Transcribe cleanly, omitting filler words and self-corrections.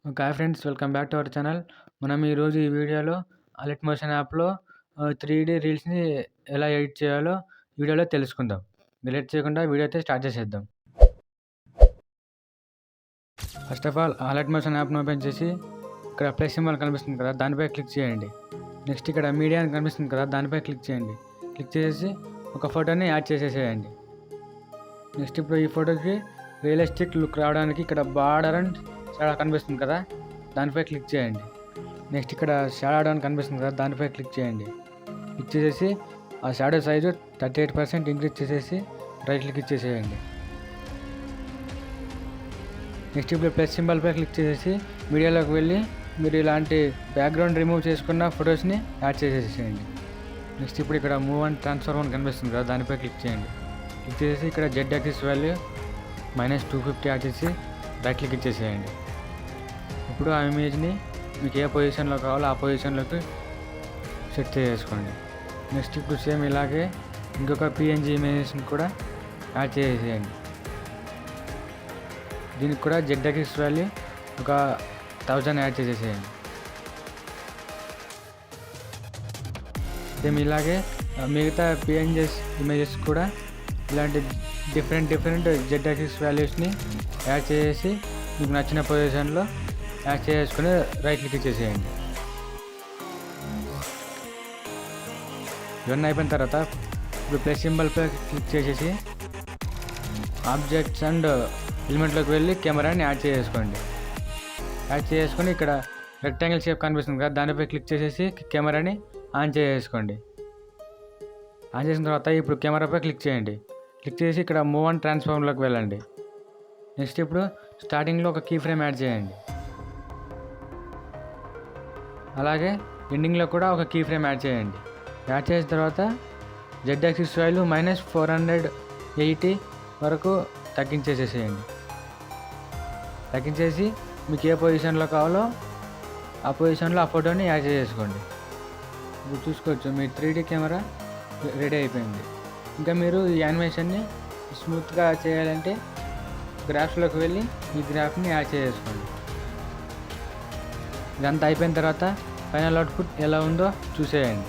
Okay. Hi friends, welcome back to our channel. మనం ఈరోజు ఈ వీడియోలో అలర్ట్ మోషన్ యాప్‌లో 3D రీల్స్‌ని ఎలా ఎడిట్ చేయాలో వీడియోలో తెలుసుకుందాం. లేట్ చేయకుండా వీడియో అయితే స్టార్ట్ చేసేద్దాం. First of all alert motion యాప్‌ని ఓపెన్ చేసి ఇక్కడ ప్లస్ సింబల్ కనిపిస్తుంది కదా, దానిపై క్లిక్ చేయండి. నెక్స్ట్ ఇక్కడ మీడియా అని కనిపిస్తుంది కదా, దానిపై క్లిక్ చేయండి. క్లిక్ చేసేసి ఒక ఫోటోని యాడ్ చేసేసేయండి. నెక్స్ట్ ఇప్పుడు ఈ ఫోటోకి రియలిస్టిక్ లుక్ రావడానికి ఇక్కడ బార్డర్ అండ్ షాడో కనిపిస్తుంది కదా, దానిపై క్లిక్ చేయండి. నెక్స్ట్ ఇక్కడ షాడో అని కనిపిస్తుంది కదా, దానిపై క్లిక్ చేయండి. క్లిక్ చేసేసి ఆ షాడో సైజు 38% ఇంక్రీజ్ చేసేసి రైట్ క్లిక్ ఇచ్చేసేయండి. నెక్స్ట్ ఇప్పుడు ప్లస్ సింబల్పై క్లిక్ చేసేసి మీడియాలోకి వెళ్ళి మీరు ఇలాంటి బ్యాక్గ్రౌండ్ రిమూవ్ చేసుకున్న ఫొటోస్ని యాడ్ చేసేసేయండి. నెక్స్ట్ ఇప్పుడు ఇక్కడ మూవ్ అండ్ ట్రాన్స్ఫర్ అని కనిపిస్తుంది కదా, దానిపై క్లిక్ చేయండి. క్లిక్ చేసి ఇక్కడ జెడ్ యాక్సిస్ వాల్యూ -250 యాడ్ చేసి రైట్ క్లిక్ ఇచ్చేసేయండి. ఇప్పుడు ఆ ఇమేజ్ని మీకు ఏ పొజిషన్లో కావాలో ఆ పొజిషన్లోకి సెట్ చేసుకోండి. నెక్స్ట్ ఇప్పుడు సేమ్ ఇలాగే ఇంకొక PNG ఇమేజెస్ని కూడా యాడ్ చేసేయండి. దీనికి కూడా జెడ్ యాక్సిస్ వాల్యూ ఒక 1000 యాడ్ చేసేసేయండి. సేమ్ ఇలాగే మిగతా PNGs ఇమేజెస్ కూడా ఇలాంటి డిఫరెంట్ జెడ్ యాక్సిస్ వాల్యూస్ని యాడ్ చేసేసి మీకు నచ్చిన పొజిషన్లో యాడ్ చేసుకుని రైట్ క్లిక్ ఇచ్చేసేయండి. ఇవన్నీ అయిపోయిన తర్వాత ఇప్పుడు ప్లస్ సింబల్పై క్లిక్ చేసేసి ఆబ్జెక్ట్స్ అండ్ ఎలిమెంట్లోకి వెళ్ళి కెమెరాని యాడ్ చేసుకోండి. యాడ్ చేసుకొని ఇక్కడ రెక్టాంగిల్ షేప్ కనిపిస్తుంది కదా, దానిపై క్లిక్ చేసేసి కెమెరాని ఆన్ చేసుకోండి. ఆన్ చేసిన తర్వాత ఇప్పుడు కెమెరాపై క్లిక్ చేయండి. క్లిక్ చేసి ఇక్కడ మూవ్ అండ్ ట్రాన్స్ఫార్మ్లోకి వెళ్ళండి. నెక్స్ట్ ఇప్పుడు స్టార్టింగ్లో ఒక కీ ఫ్రేమ్ యాడ్ చేయండి. అలాగే ఎండింగ్లో కూడా ఒక కీ ఫ్రేమ్ యాడ్ చేయండి. యాడ్ చేసిన తర్వాత జెడ్ యాక్సిస్ వాల్యూ -480 వరకు తగ్గించేసేసేయండి. తగ్గించేసి మీకు ఏ పొజిషన్లో కావాలో ఆ పొజిషన్లో ఆ ఫోటోని యాడ్ చేసుకోండి. ఇప్పుడు చూసుకోవచ్చు మీ 3D కెమెరా రెడీ అయిపోయింది. ఇంకా మీరు ఈ యానిమేషన్ని స్మూత్గా చేయాలంటే గ్రాఫ్స్లోకి వెళ్ళి ఈ గ్రాఫ్ని యాడ్ చేసుకోండి. ఇదంతా అయిపోయిన తర్వాత ఫైనల్ అవుట్పుట్ ఎలా ఉందో చూసేయండి.